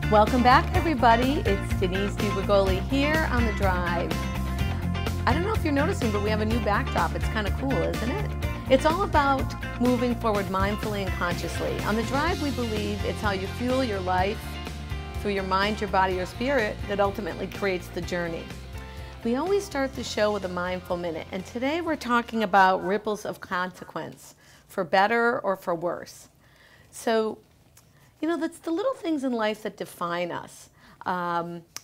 Welcome back, everybody. It's Denise DiGrigoli here on The Drive. I don't know if you're noticing, but we have a new backdrop. It's kind of cool, isn't it? It's all about moving forward mindfully and consciously. On The Drive, we believe it's how you fuel your life through your mind, your body, your spirit that ultimately creates the journey. We always start the show with a mindful minute, and today we're talking about ripples of consequence, for better or for worse. So, you know, that's the little things in life that define us.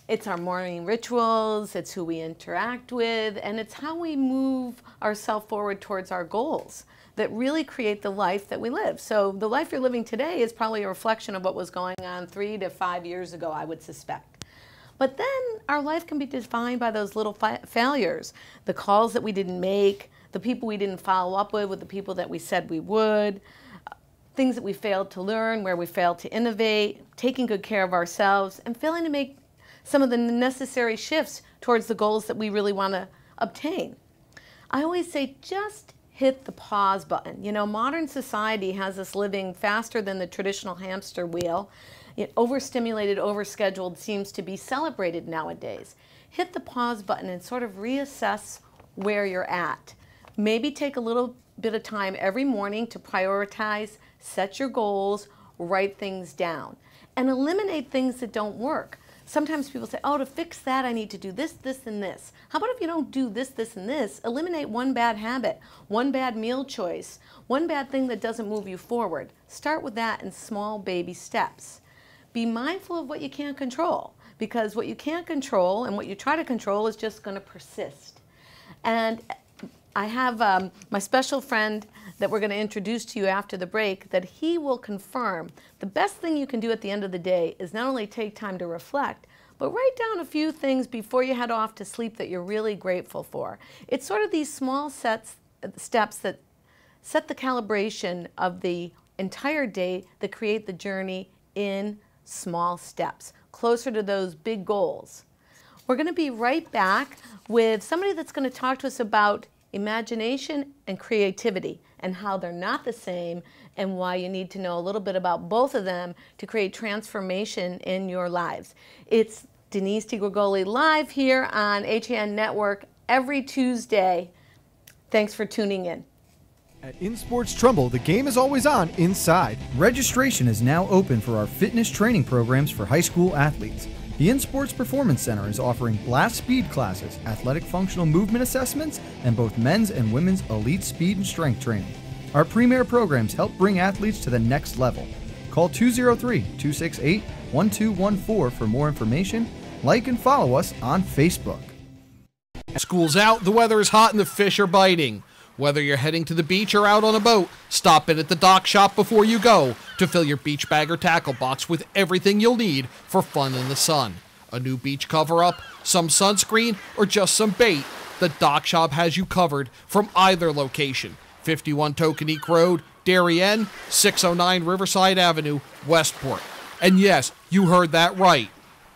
It's our morning rituals, it's who we interact with, and it's how we move ourselves forward towards our goals that really create the life that we live. So the life you're living today is probably a reflection of what was going on 3 to 5 years ago, I would suspect. But then our life can be defined by those little failures, the calls that we didn't make, the people we didn't follow up with the people that we said we would, things that we failed to learn, where we failed to innovate, taking good care of ourselves, and failing to make some of the necessary shifts towards the goals that we really want to obtain. I always say just hit the pause button. You know, modern society has us living faster than the traditional hamster wheel. Overstimulated, overscheduled seems to be celebrated nowadays. Hit the pause button and sort of reassess where you're at. Maybe take a little bit of time every morning to prioritize, set your goals, write things down, and eliminate things that don't work. Sometimes people say, oh, to fix that, I need to do this, this, and this. How about if you don't do this, this, and this? Eliminate one bad habit, one bad meal choice, one bad thing that doesn't move you forward. Start with that in small baby steps. Be mindful of what you can't control, because what you can't control and what you try to control is just going to persist. And I have my special friend that we're going to introduce to you after the break, that he will confirm the best thing you can do at the end of the day is not only take time to reflect, but write down a few things before you head off to sleep that you're really grateful for. It's sort of these small steps that set the calibration of the entire day that create the journey in small steps, closer to those big goals. We're going to be right back with somebody that's going to talk to us about imagination and creativity and how they're not the same and why you need to know a little bit about both of them to create transformation in your lives. It's Denise DiGrigoli live here on HAN Network every Tuesday. Thanks for tuning in. At In Sports Trumbull, the game is always on inside. Registration is now open for our fitness training programs for high school athletes. The In Sports Performance Center is offering blast speed classes, athletic functional movement assessments, and both men's and women's elite speed and strength training. Our premier programs help bring athletes to the next level. Call 203-268-1214 for more information. Like and follow us on Facebook. School's out, the weather is hot, and the fish are biting. Whether you're heading to the beach or out on a boat, stop in at the dock shop before you go to fill your beach bag or tackle box with everything you'll need for fun in the sun. A new beach cover-up, some sunscreen, or just some bait, the dock shop has you covered from either location. 51 Tokenique Road, Darien, 609 Riverside Avenue, Westport. And yes, you heard that right.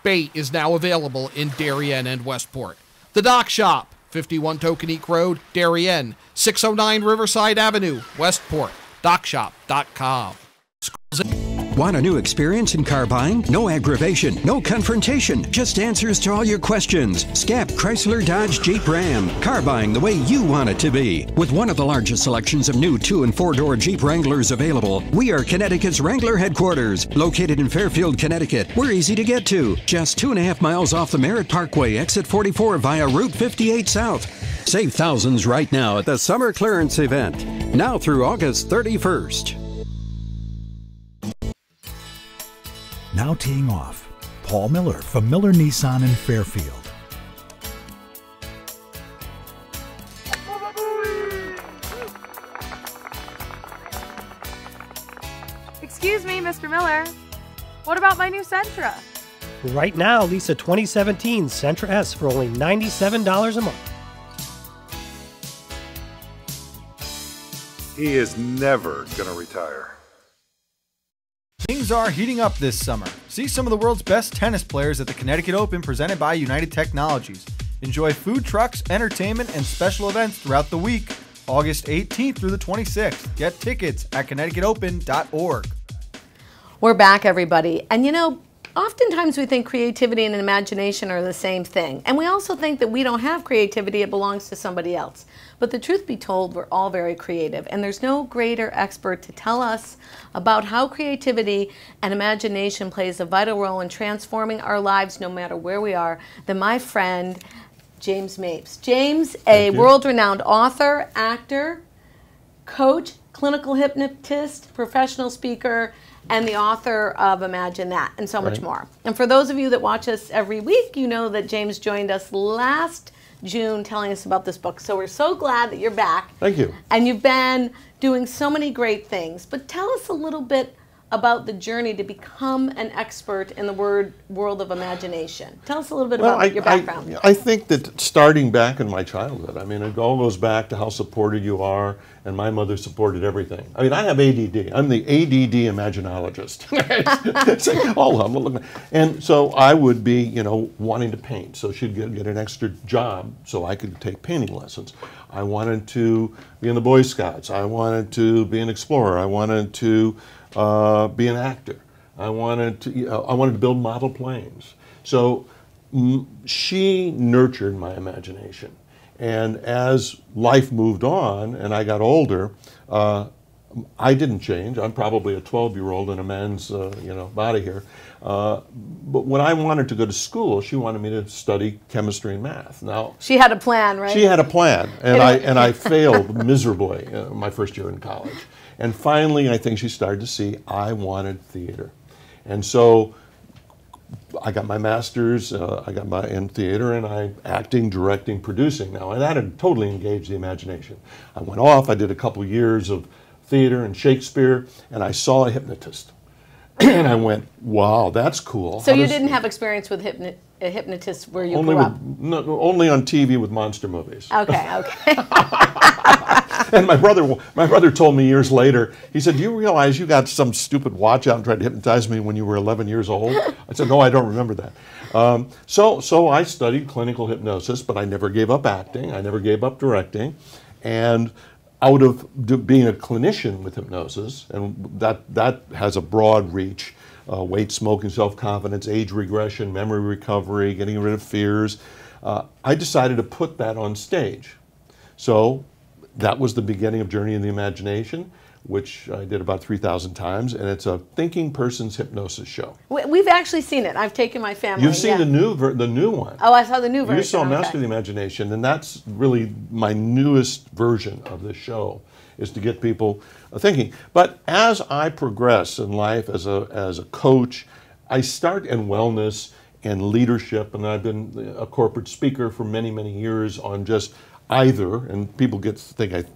Bait is now available in Darien and Westport. The dock shop, 51 Tokenique Road, Darien, 609 Riverside Avenue, Westport. DockShop.com. Want a new experience in car buying? No aggravation, no confrontation, just answers to all your questions. Scap Chrysler Dodge Jeep Ram. Car buying the way you want it to be. With one of the largest selections of new 2- and 4-door Jeep Wranglers available, we are Connecticut's Wrangler headquarters. Located in Fairfield, Connecticut, we're easy to get to. Just 2.5 miles off the Merritt Parkway, exit 44 via Route 58 South. Save thousands right now at the Summer Clearance event. Now through August 31st. Now teeing off, Paul Miller from Miller Nissan in Fairfield. Excuse me, Mr. Miller. What about my new Sentra? Right now, lease a 2017 Sentra S for only $97 a month. He is never going to retire. Things are heating up this summer. See some of the world's best tennis players at the Connecticut Open presented by United Technologies. Enjoy food trucks, entertainment, and special events throughout the week, August 18th through the 26th. Get tickets at ConnecticutOpen.org. We're back, everybody. And you know, Oftentimes we think creativity and imagination are the same thing. And we also think that we don't have creativity, it belongs to somebody else. But the truth be told, we're all very creative. And there's no greater expert to tell us about how creativity and imagination plays a vital role in transforming our lives no matter where we are than my friend, James Mapes. James, a world-renowned author, actor, coach, clinical hypnotist, professional speaker, and the author of Imagine That, and so much more. And for those of you that watch us every week, you know that James joined us last June telling us about this book. So we're so glad that you're back. Thank you. And you've been doing so many great things. But tell us a little bit about the journey to become an expert in the world of imagination. Tell us a little bit about your background. I think that starting back in my childhood, I mean, it all goes back to how supported you are, and my mother supported everything. I mean, I have ADD. I'm the ADD Imaginologist. It's like, oh, I'm looking. And so I would be, you know, wanting to paint. So she'd get an extra job so I could take painting lessons. I wanted to be in the Boy Scouts. I wanted to be an explorer. I wanted to be an actor. I wanted to build model planes. So she nurtured my imagination. And as life moved on and I got older, I didn't change. I'm probably a 12-year-old in a man's body here. But when I wanted to go to school, she wanted me to study chemistry and math. Now she had a plan, right? She had a plan, and I failed miserably my first year in college. And finally, I think she started to see I wanted theater. And so I got my master's, I got my in theater, and I acting, directing, producing now. And that had totally engaged the imagination. I went off, I did a couple years of theater and Shakespeare, and I saw a hypnotist. And I went, wow, that's cool. So you didn't have experience with a hypnotist where you grew up? Only on TV with monster movies. Okay, okay. And my brother told me years later, he said, do you realize you got some stupid watch out and tried to hypnotize me when you were 11 years old? I said, no, I don't remember that. So I studied clinical hypnosis, but I never gave up acting. I never gave up directing. And out of being a clinician with hypnosis, and that has a broad reach, weight, smoking, self-confidence, age regression, memory recovery, getting rid of fears, I decided to put that on stage. So that was the beginning of Journey in the Imagination, which I did about 3,000 times, and it's a thinking person's hypnosis show. We've actually seen it. I've taken my family. You've seen the new one. Oh, I saw the new version. You saw Master of the Imagination, and that's really my newest version of this show, is to get people thinking. But as I progress in life as a coach, I start in wellness and leadership, and I've been a corporate speaker for many, many years on just either, and people get to think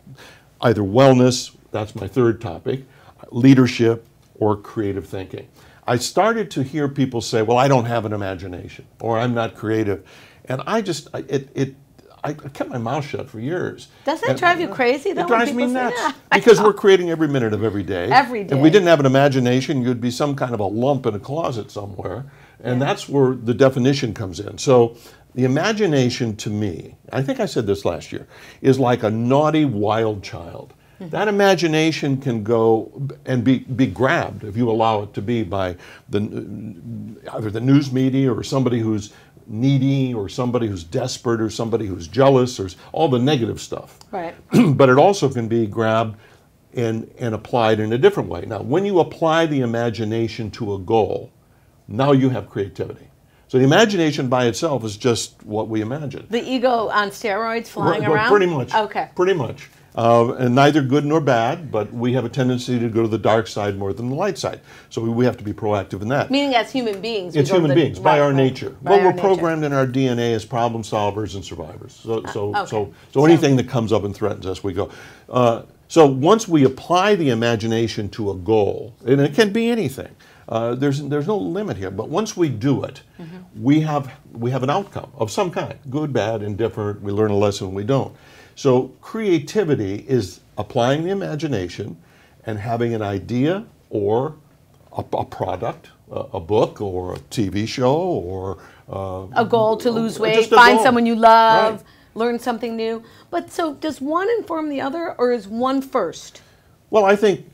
either wellness, that's my third topic, leadership, or creative thinking. I started to hear people say, well, I don't have an imagination, or I'm not creative. And I kept my mouth shut for years. Doesn't it drive you crazy, though? It drives me nuts. Because we're creating every minute of every day. Every day. If we didn't have an imagination, you'd be some kind of a lump in a closet somewhere. And that's where the definition comes in. So the imagination, to me, I think I said this last year, is like a naughty, wild child. That imagination can go and be grabbed, if you allow it to be, by either the news media or somebody who's needy or somebody who's desperate or somebody who's jealous or all the negative stuff. Right. But it also can be grabbed and applied in a different way. Now, when you apply the imagination to a goal, now you have creativity. So the imagination by itself is just what we imagine. The ego on steroids flying around? Pretty much. Okay. Pretty much. And neither good nor bad, but we have a tendency to go to the dark side more than the light side. So we have to be proactive in that. Meaning as human beings. It's human beings, by our nature. Well, we're programmed in our DNA as problem solvers and survivors. So anything that comes up and threatens us, we go. So once we apply the imagination to a goal, and it can be anything, there's no limit here, but once we do it, we have an outcome of some kind, good, bad, indifferent, we learn a lesson, we don't. So creativity is applying the imagination and having an idea or a product, a book or a TV show or a goal to lose weight, find someone you love, learn something new. But so does one inform the other, or is one first? Well, I think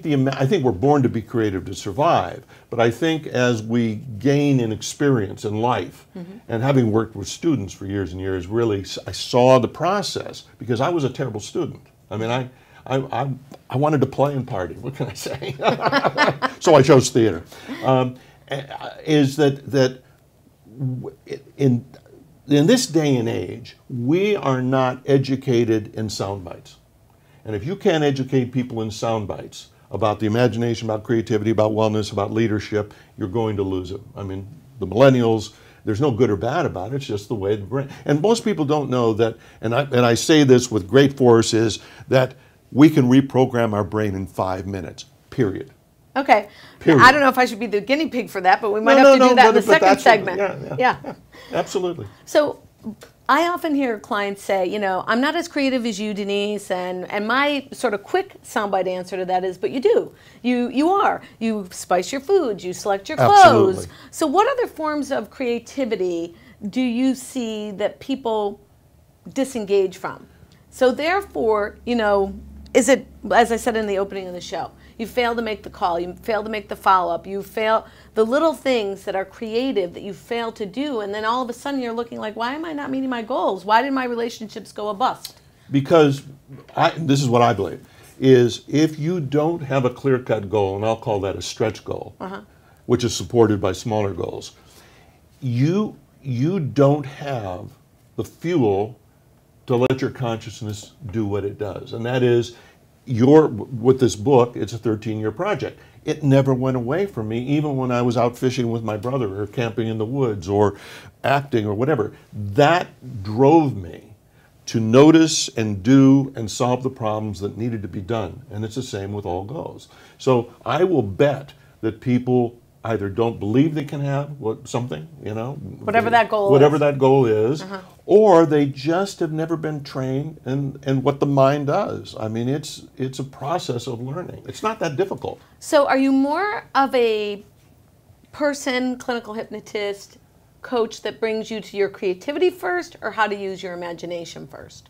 we're born to be creative to survive, but I think as we gain in experience in life, and having worked with students for years and years, really, I saw the process because I was a terrible student. I mean, I wanted to play and party. What can I say? So I chose theater. Is that in this day and age, we are not educated in sound bites. And if you can't educate people in sound bites about the imagination, about creativity, about wellness, about leadership, you're going to lose it. I mean, the millennials, there's no good or bad about it. It's just the way the brain. And most people don't know that, and I say this with great force, is that we can reprogram our brain in 5 minutes, period. Okay. Period. I don't know if I should be the guinea pig for that, but we might have to do that in the second segment. Yeah, absolutely. So I often hear clients say, you know, I'm not as creative as you, Denise, and my sort of quick soundbite answer to that is, but you do. You are. You spice your foods, you select your clothes. Absolutely. So what other forms of creativity do you see that people disengage from? So therefore, you know, is it, as I said in the opening of the show, you fail to make the call, you fail to make the follow-up, you fail the little things that are creative that you fail to do, and then all of a sudden you're looking like, why am I not meeting my goals? Why did my relationships go a bust? Because this is what I believe, is if you don't have a clear-cut goal, and I'll call that a stretch goal, which is supported by smaller goals, you don't have the fuel to let your consciousness do what it does. And that is, with this book, it's a 13-year project. It never went away from me, even when I was out fishing with my brother or camping in the woods or acting or whatever. That drove me to notice and do and solve the problems that needed to be done. And it's the same with all goals. So I will bet that people either don't believe they can have something, you know, whatever that goal is, or they just have never been trained in what the mind does. I mean, it's a process of learning. It's not that difficult. So are you more of a person, clinical hypnotist, coach that brings you to your creativity first, or how to use your imagination first?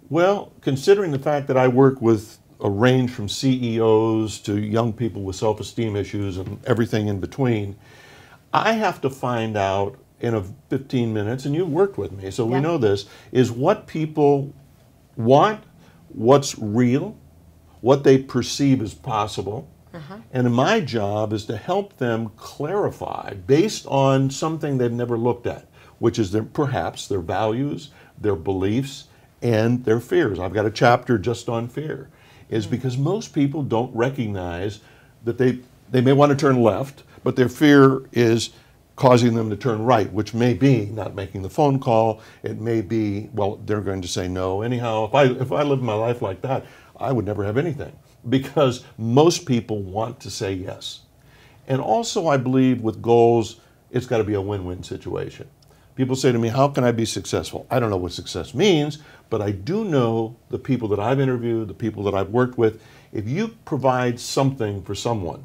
Well, considering the fact that I work with a range from CEOs to young people with self-esteem issues and everything in between, I have to find out in 15 minutes, and you've worked with me, so we know this, is what people want, what's real, what they perceive as possible, and my job is to help them clarify based on something they've never looked at, which is perhaps their values, their beliefs, and their fears. I've got a chapter just on fear. Is because most people don't recognize that they may want to turn left, but their fear is causing them to turn right, which may be not making the phone call. It may be, well, they're going to say no. Anyhow, if I lived my life like that, I would never have anything, because most people want to say yes. And also, I believe with goals, it's got to be a win-win situation. People say to me, how can I be successful? I don't know what success means, but I do know the people that I've interviewed, the people that I've worked with, if you provide something for someone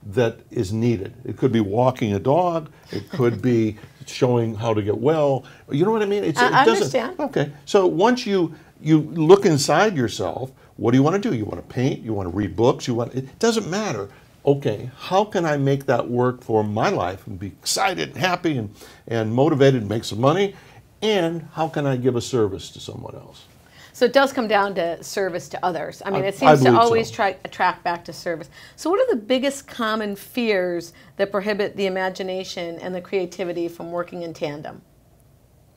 that is needed, it could be walking a dog, it could be showing how to get well, you know what I mean? I understand. Okay, so once you look inside yourself, what do you want to do? You want to paint, you want to read books, it doesn't matter. Okay, how can I make that work for my life and be excited and happy and motivated and make some money? And how can I give a service to someone else? So it does come down to service to others. I mean, it seems to always track back to service. So what are the biggest common fears that prohibit the imagination and the creativity from working in tandem?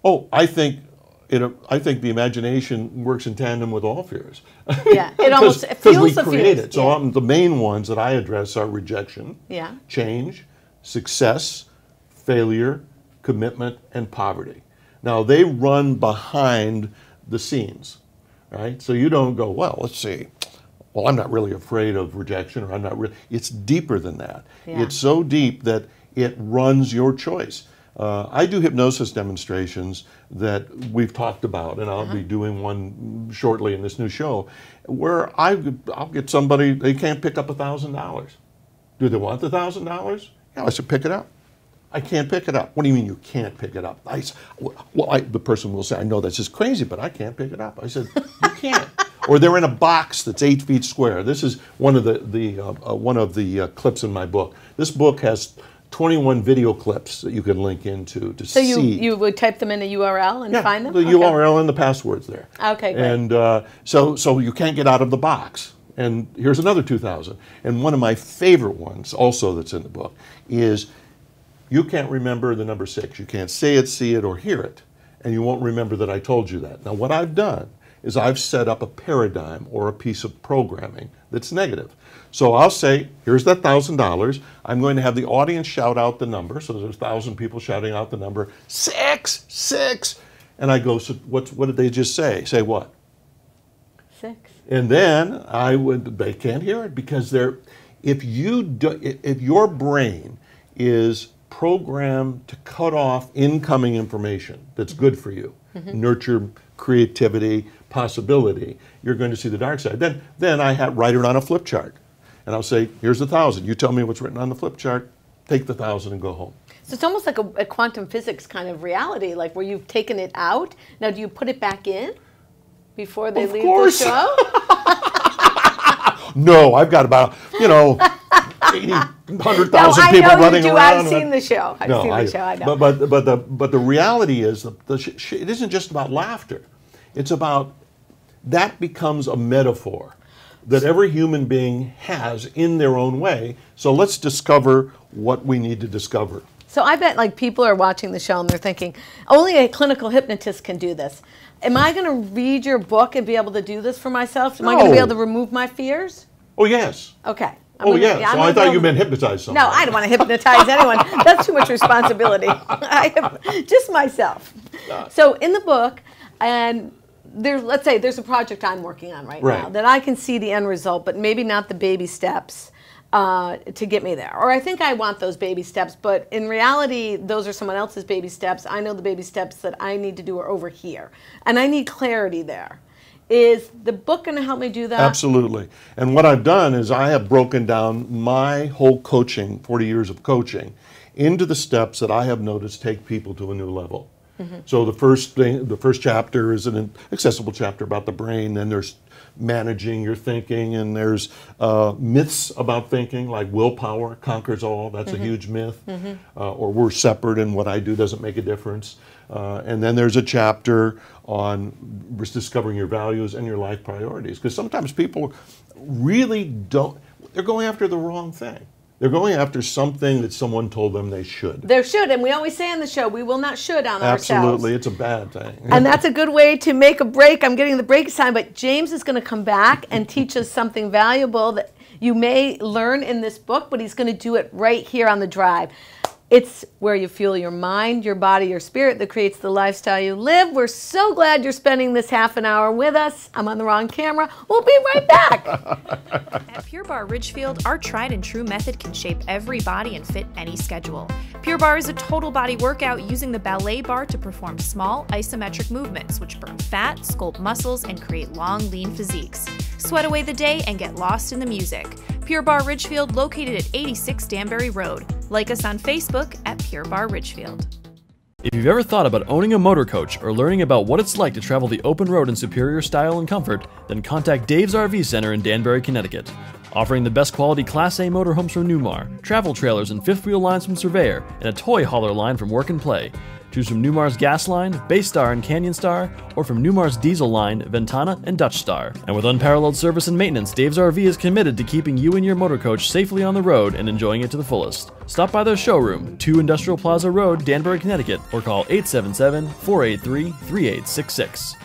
Oh, I think the imagination works in tandem with all fears. Yeah, it almost fuels the create fears. it. So the main ones that I address are rejection, change, success, failure, commitment, and poverty. Now, they run behind the scenes, right? So you don't go, well, let's see. Well, I'm not really afraid of rejection, or I'm not really. It's deeper than that. Yeah. It's so deep that it runs your choice. I do hypnosis demonstrations that we've talked about, and I'll be doing one shortly in this new show, where I'll get somebody, they can't pick up $1,000. Do they want the $1,000? Yeah, I said, pick it up. I can't pick it up. What do you mean you can't pick it up? The person will say, I know that's just crazy, but I can't pick it up. I said, you can't. or they're in a box that's 8 feet square. This is one of the clips in my book. This book has 21 video clips that you can link into to see. So you would type them in a URL and find them? The URL and the passwords there. Okay, great. And so you can't get out of the box. And here's another 2,000. And one of my favorite ones also that's in the book is you can't remember the number 6. You can't say it, see it, or hear it. And you won't remember that I told you that. Now what I've done is I've set up a paradigm or a piece of programming that's negative. So I'll say, here's that $1,000. I'm going to have the audience shout out the number. So there's 1,000 people shouting out the number, 6, 6. And I go, so what did they just say? Say what? 6. And then they can't hear it because if your brain is programmed to cut off incoming information that's good for you, nurture creativity, possibility, you're going to see the dark side. Then I write it on a flip chart. And I'll say, here's the 1,000. You tell me what's written on the flip chart, take the 1,000 and go home. So it's almost like a quantum physics kind of reality, like where you've taken it out. Now, do you put it back in before they leave the show? No, I've got about, 100,000 people running around. I've seen the show. I've seen the show, I know. But the reality is, it isn't just about laughter. It's about, that becomes a metaphor that every human being has in their own way. So let's discover what we need to discover. So I bet people are watching the show and they're thinking, only a clinical hypnotist can do this. Am I going to read your book and be able to do this for myself? Am I going to be able to remove my fears? Oh, yes. Okay. So I thought you meant hypnotize someone. No, I don't want to hypnotize anyone. That's too much responsibility. Just myself. So in the book, and let's say there's a project I'm working on right now that I can see the end result, but maybe not the baby steps to get me there. Or I think I want those baby steps, but in reality, those are someone else's baby steps. I know the baby steps that I need to do are over here, and I need clarity there. Is the book going to help me do that? Absolutely. And what I've done is I have broken down my whole coaching, 40 years of coaching, into the steps that I have noticed take people to a new level. So the first chapter is an accessible chapter about the brain. Then there's managing your thinking, and there's myths about thinking, like willpower conquers all. That's a huge myth. Or we're separate and what I do doesn't make a difference. And then there's a chapter on discovering your values and your life priorities. Because sometimes people really they're going after the wrong thing. They're going after something that someone told them they should. They should, and we always say on the show, we will not should on ourselves. Absolutely, it's a bad thing. And that's a good way to make a break. I'm getting the break sign, but James is going to come back and teach us something valuable that you may learn in this book, but he's going to do it right here on the drive. It's where you fuel your mind, your body, your spirit that creates the lifestyle you live. We're so glad you're spending this half an hour with us. I'm on the wrong camera. We'll be right back. At Pure Barre Ridgefield, our tried and true method can shape every body and fit any schedule. Pure Barre is a total body workout using the ballet bar to perform small isometric movements, which burn fat, sculpt muscles, and create long, lean physiques. Sweat away the day and get lost in the music. Pure Barre Ridgefield, located at 86 Danbury Road. Like us on Facebook at Pure Barre Ridgefield. If you've ever thought about owning a motor coach or learning about what it's like to travel the open road in superior style and comfort, then contact Dave's RV Center in Danbury, Connecticut. Offering the best quality Class A motorhomes from Newmar, travel trailers and fifth wheel lines from Surveyor, and a toy hauler line from Work and Play. Choose from Newmar's Gas Line, Baystar and Canyon Star, or from Newmar's Diesel Line, Ventana and Dutch Star. And with unparalleled service and maintenance, Dave's RV is committed to keeping you and your motor coach safely on the road and enjoying it to the fullest. Stop by their showroom, 2 Industrial Plaza Road, Danbury, Connecticut, or call 877-483-3866.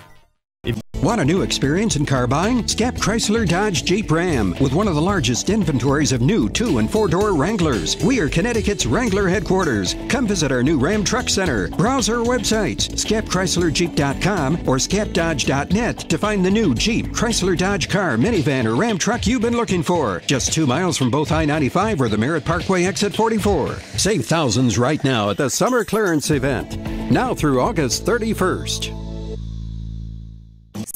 Want a new experience in car buying? Scap Chrysler Dodge Jeep Ram with one of the largest inventories of new 2- and 4-door Wranglers. We are Connecticut's Wrangler headquarters. Come visit our new Ram Truck Center. Browse our websites, scapchryslerjeep.com or scapdodge.net to find the new Jeep, Chrysler Dodge car, minivan, or Ram truck you've been looking for. Just 2 miles from both I-95 or the Merritt Parkway exit 44. Save thousands right now at the Summer Clearance event. Now through August 31st.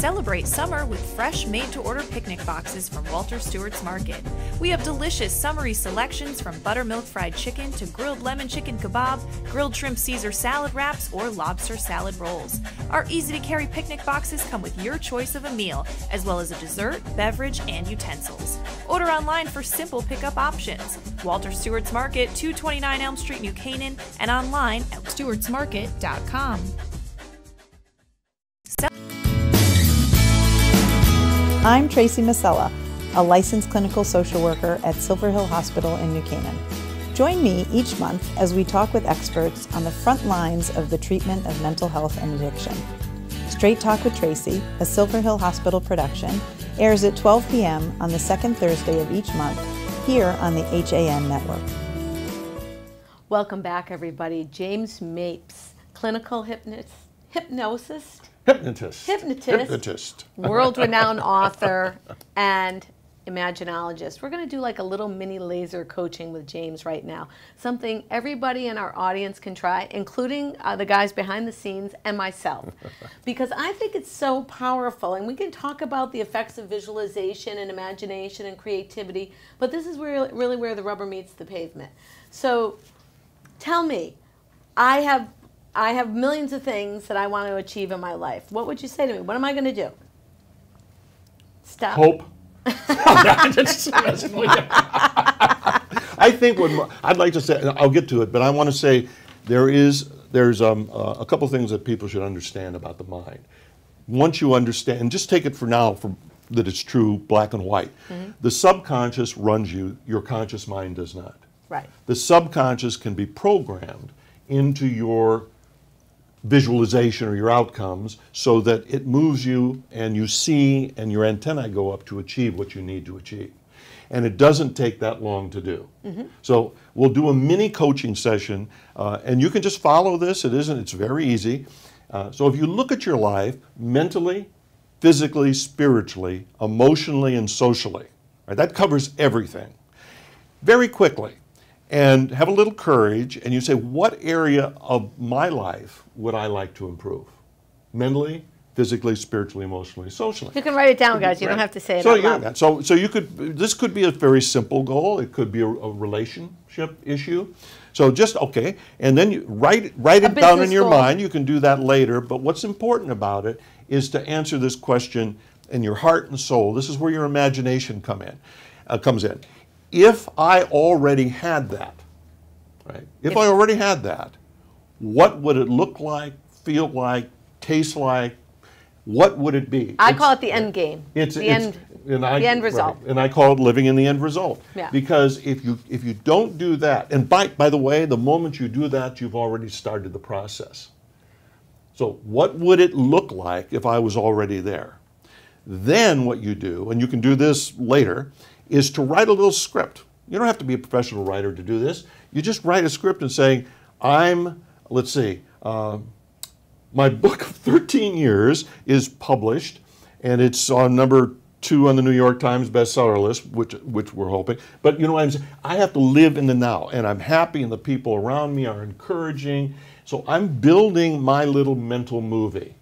Celebrate summer with fresh, made-to-order picnic boxes from Walter Stewart's Market. We have delicious summery selections from buttermilk fried chicken to grilled lemon chicken kebab, grilled shrimp Caesar salad wraps, or lobster salad rolls. Our easy-to-carry picnic boxes come with your choice of a meal, as well as a dessert, beverage, and utensils. Order online for simple pickup options. Walter Stewart's Market, 229 Elm Street, New Canaan, and online at stewartsmarket.com. I'm Tracy Masella, a licensed clinical social worker at Silver Hill Hospital in New Canaan. Join me each month as we talk with experts on the front lines of the treatment of mental health and addiction. Straight Talk with Tracy, a Silver Hill Hospital production, airs at 12 p.m. on the second Thursday of each month here on the HAN network. Welcome back, everybody. James Mapes, clinical hypnotist, world-renowned author, and Imaginologist. We're going to do like a little mini laser coaching with James right now. Something everybody in our audience can try, including the guys behind the scenes and myself. Because I think it's so powerful, and we can talk about the effects of visualization and imagination and creativity, but this is really where the rubber meets the pavement. So tell me, I have millions of things that I want to achieve in my life. What would you say to me? What am I going to do? Stop. Hope. I think what I'd like to say, I'll get to it, but I want to say there's a couple things that people should understand about the mind. Once you understand, and just take it for now that it's true, black and white. Mm-hmm. The subconscious runs you, your conscious mind does not. Right. The subconscious can be programmed into your visualization or your outcomes so that it moves you and you see and your antennae go up to achieve what you need to achieve. And it doesn't take that long to do. Mm-hmm. So we'll do a mini coaching session and you can just follow this. It's very easy. So if you look at your life mentally, physically, spiritually, emotionally, and socially, right, that covers everything. Very quickly. And have a little courage, and you say, what area of my life would I like to improve? Mentally, physically, spiritually, emotionally, socially. You can write it down, guys. You don't have to say it out loud. So this could be a very simple goal. It could be a relationship issue. So just, okay, and then you write it down in your mind. You can do that later, but what's important about it is to answer this question in your heart and soul. This is where your imagination comes in. If I already had that, right? If I already had that, what would it look like, feel like, taste like? What would it be? I call it the end game. The end result. Right. And I call it living in the end result. Yeah. Because if you don't do that, and by the way, the moment you do that, you've already started the process. So what would it look like if I was already there? Then what you do, and you can do this later, is to write a little script. You don't have to be a professional writer to do this. You just write a script and say, let's see, my book of 13 years is published, and it's on number 2 on the New York Times bestseller list, which we're hoping. But you know what I'm saying? I have to live in the now, and I'm happy, and the people around me are encouraging. So I'm building my little mental movie.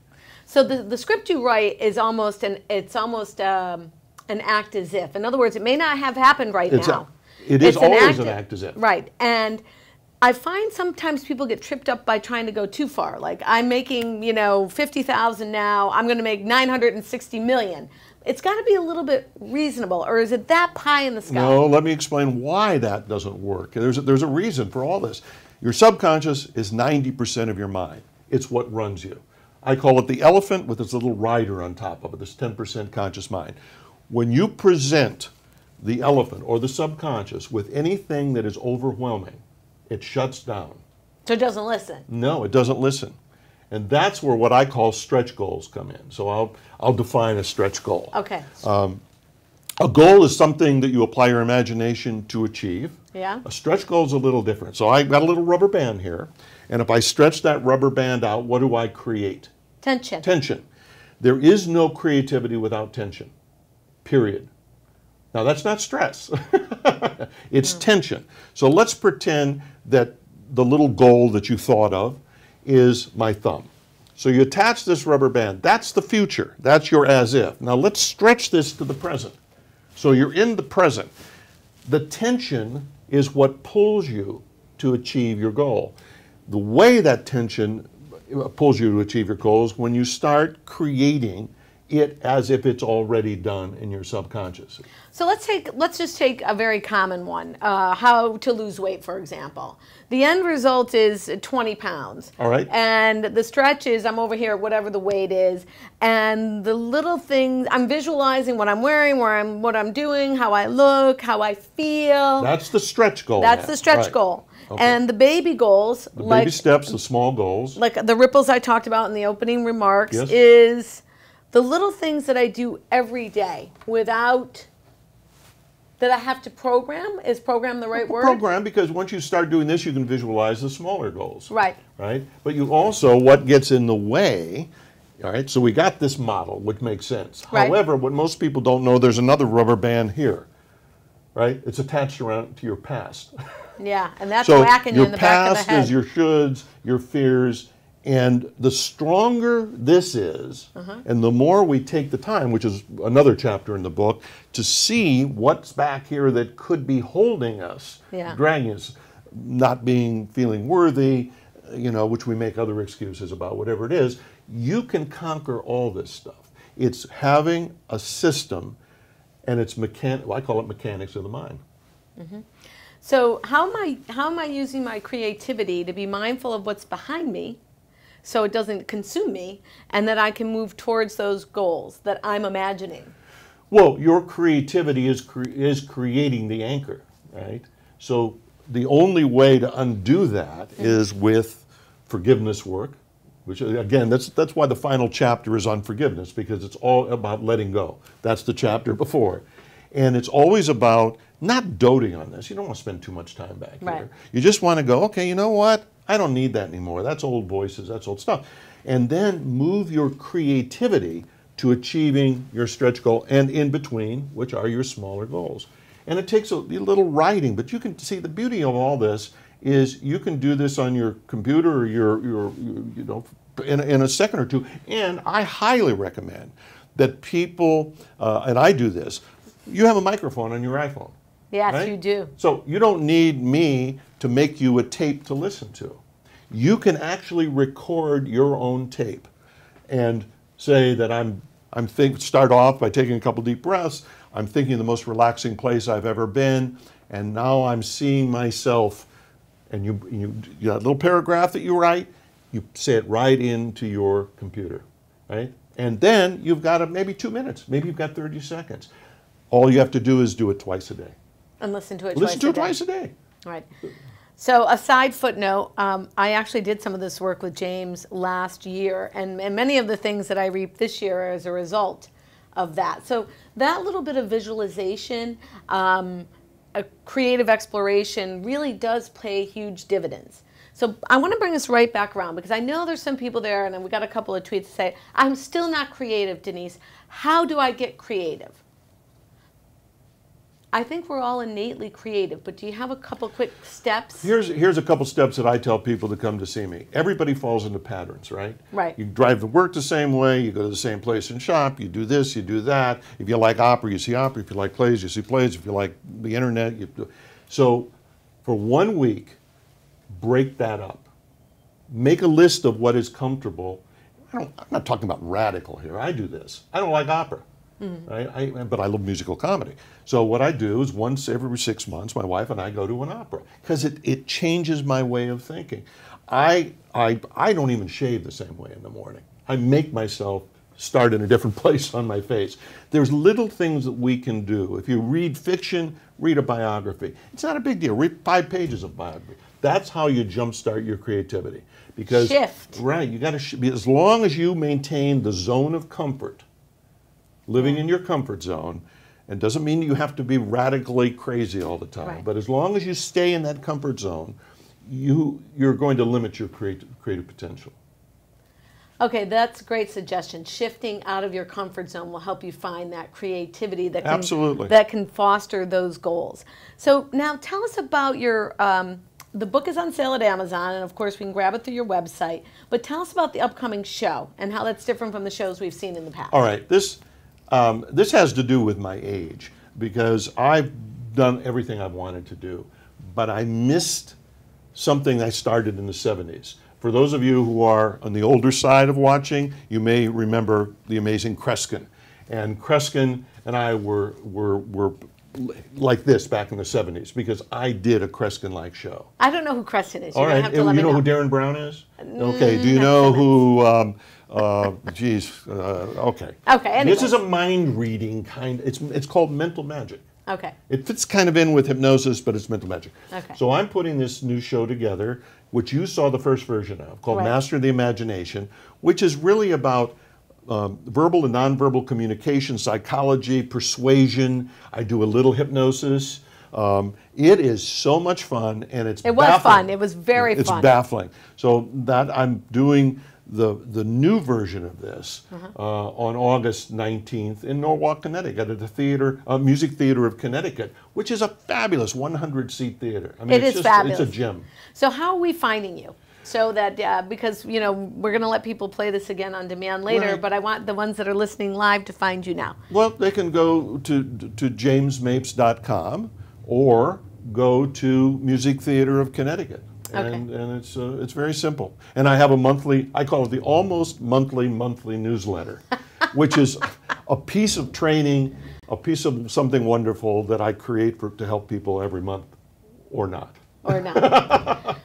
So the script you write is almost an act as if. In other words, it may not have happened now. It is always an act as if. Right. And I find sometimes people get tripped up by trying to go too far. Like, I'm making, $50,000 now. I'm going to make $960 million. It's got to be a little bit reasonable, or is it that pie in the sky? No, let me explain why that doesn't work. There's a reason for all this. Your subconscious is 90% of your mind. It's what runs you. I call it the elephant with its little rider on top of it, this 10% conscious mind. When you present the elephant or the subconscious with anything that is overwhelming, it shuts down. So it doesn't listen? No, it doesn't listen. And that's where what I call stretch goals come in. So I'll define a stretch goal. Okay. A goal is something that you apply your imagination to achieve. Yeah. A stretch goal is a little different. So I've got a little rubber band here, and if I stretch that rubber band out, what do I create? Tension. Tension. There is no creativity without tension. Period. Now that's not stress. It's tension. So let's pretend that the little goal that you thought of is my thumb. So you attach this rubber band. That's the future. That's your as if. Now let's stretch this to the present. So you're in the present. The tension is what pulls you to achieve your goal. The way that tension pulls you to achieve your goals when you start creating it as if it's already done in your subconscious. So let's just take a very common one, how to lose weight, for example. The end result is 20 pounds. All right. And the stretch is I'm over here, whatever the weight is, and the little things, I'm visualizing what I'm wearing, what I'm doing, how I look, how I feel. That's the stretch goal. That's the stretch goal. Okay. And the baby goals, the baby steps, the small goals, like the ripples I talked about in the opening remarks, yes, is the little things that I do every day without, that I have to program. Is program the right word? Program, because once you start doing this, you can visualize the smaller goals. Right. Right? But you also, what gets in the way, all right, so we got this model, which makes sense. Right. However, what most people don't know, there's another rubber band here, right? It's attached around to your past. Yeah, and that's whacking you in the back of the head. Your past is your shoulds, your fears, and the stronger this is, and the more we take the time, which is another chapter in the book, to see what's back here that could be holding us, dragging us, not feeling worthy, which we make other excuses about, whatever it is, you can conquer all this stuff. It's having a system, and it's I call it mechanics of the mind. So how am I using my creativity to be mindful of what's behind me so it doesn't consume me, and that I can move towards those goals that I'm imagining? Well, your creativity is creating the anchor, right? So the only way to undo that is with forgiveness work, which again, that's why the final chapter is on forgiveness, because it's all about letting go. That's the chapter before. And it's always about not doting on this. You don't want to spend too much time back here. You just want to go, okay, you know what? I don't need that anymore. That's old voices, that's old stuff. And then move your creativity to achieving your stretch goal and in between, which are your smaller goals. And it takes a little writing, but you can see the beauty of all this is you can do this on your computer or in a second or two. And I highly recommend that people, and I do this, you have a microphone on your iPhone. Yes, right? you do. So you don't need me to make you a tape to listen to. You can actually record your own tape and say that start off by taking a couple deep breaths. I'm thinking the most relaxing place I've ever been, and now I'm seeing myself. And that little paragraph that you write, you say it right into your computer, right? And then you've got maybe 2 minutes, maybe you've got 30 seconds. All you have to do is do it twice a day. And listen to it twice a day. Right. So a side footnote, I actually did some of this work with James last year, and many of the things that I reaped this year are as a result of that. So that little bit of visualization, a creative exploration really does pay huge dividends. So I want to bring us right back around, because I know there's some people there, and we got a couple of tweets that say, I'm still not creative, Denise. How do I get creative? I think we're all innately creative, but do you have a couple quick steps? Here's a couple steps that I tell people to come to see me. Everybody falls into patterns, right? Right. You drive to work the same way, you go to the same place and shop, you do this, you do that. If you like opera, you see opera. If you like plays, you see plays. If you like the internet, you do. So for 1 week, break that up. Make a list of what is comfortable. I'm not talking about radical here. I do this. I don't like opera. Right? But I love musical comedy. So what I do is once every 6 months, my wife and I go to an opera, because it changes my way of thinking. I don't even shave the same way in the morning. I make myself start in a different place on my face. There's little things that we can do. If you read fiction, read a biography. It's not a big deal. Read 5 pages of biography. That's how you jumpstart your creativity. Because shift. Right. You got to as long as you maintain the zone of comfort. Living in your comfort zone, and doesn't mean you have to be radically crazy all the time. Right. But as long as you stay in that comfort zone, you're going to limit your creative potential. Okay, that's a great suggestion. Shifting out of your comfort zone will help you find that creativity that can, Absolutely. that can foster those goals. So now tell us about your the book is on sale at Amazon, and of course we can grab it through your website. But tell us about the upcoming show and how that's different from the shows we've seen in the past. All right, this has to do with my age, because I've done everything I've wanted to do, but I missed something I started in the 70s. For those of you who are on the older side of watching, you may remember the amazing Kreskin. And Kreskin and I were like this back in the 70s, because I did a Kreskin-like show. I don't know who Kreskin is. All right, have to let me know who Darren Brown is? Okay, do you know who, okay. Okay, anyway. This is a mind reading kind, it's called mental magic. Okay. It fits kind of in with hypnosis, but it's mental magic. Okay. So I'm putting this new show together, which you saw the first version of, called Master the Imagination, which is really about verbal and nonverbal communication, psychology, persuasion. I do a little hypnosis. It is so much fun, and it's It was baffling. fun. It was very fun. It's baffling. So that I'm doing the new version of this on August 19th in Norwalk, Connecticut, at the Music Theater of Connecticut, which is a fabulous 100-seat theater. I mean, it is fabulous. It's a gem. So how are we finding you? So that, because, you know, we're going to let people play this again on demand later, Right. but I want the ones that are listening live to find you now. Well, they can go to jamesmapes.com or go to Music Theater of Connecticut. And it's very simple. And I have a monthly, I call it the almost monthly newsletter, which is a piece of training, a piece of something wonderful that I create to help people every month, or not. Or not.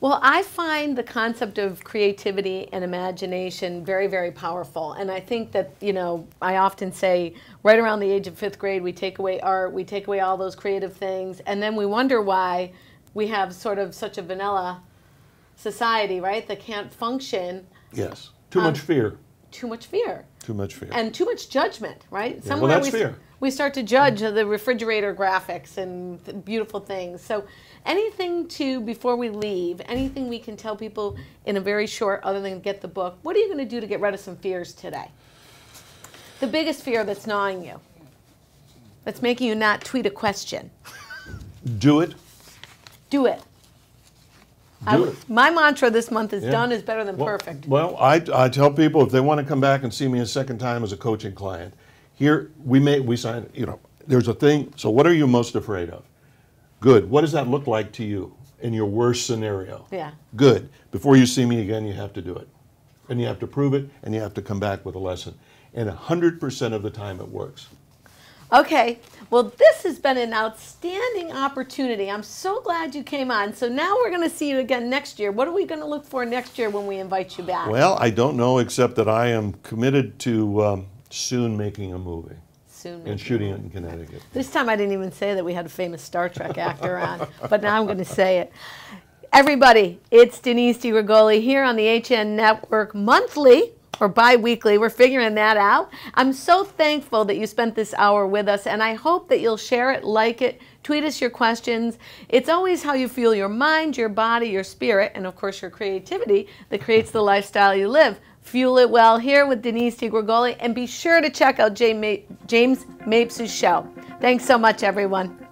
Well, I find the concept of creativity and imagination very, very powerful. And I think that, you know, I often say right around the age of 5th grade, we take away art, we take away all those creative things, and then we wonder why we have sort of such a vanilla society, right, that can't function. Yes. Too much fear. Too much fear. Too much fear. And too much judgment, right? Yeah, well, that's fear. We start to judge the refrigerator graphics and beautiful things. So anything before we leave, anything we can tell people in a very short, other than get the book, what are you going to do to get rid of some fears today? The biggest fear that's gnawing you, that's making you not tweet a question. Do it. Do it. Do it. My mantra this month is done is better than perfect. Well, I tell people if they want to come back and see me a second time as a coaching client, here we sign, you know, there's a thing. So what are you most afraid of? Good. What does that look like to you in your worst scenario? Yeah. Good. Before you see me again, you have to do it. And you have to prove it, and you have to come back with a lesson. And 100% of the time it works. Okay, well, this has been an outstanding opportunity. I'm so glad you came on. So now we're going to see you again next year. What are we going to look for next year when we invite you back? Well, I don't know, except that I am committed to soon making a movie. And shooting it in Connecticut. This time I didn't even say that we had a famous Star Trek actor on, but now I'm going to say it. Everybody, it's Denise DiGrigoli here on the HN Network monthly. Or bi-weekly, we're figuring that out. I'm so thankful that you spent this hour with us, and I hope that you'll share it, like it, tweet us your questions. It's always how you feel your mind, your body, your spirit, and of course your creativity that creates the lifestyle you live. Fuel it well here with Denise DiGrigoli, and be sure to check out James Mapes' show. Thanks so much, everyone.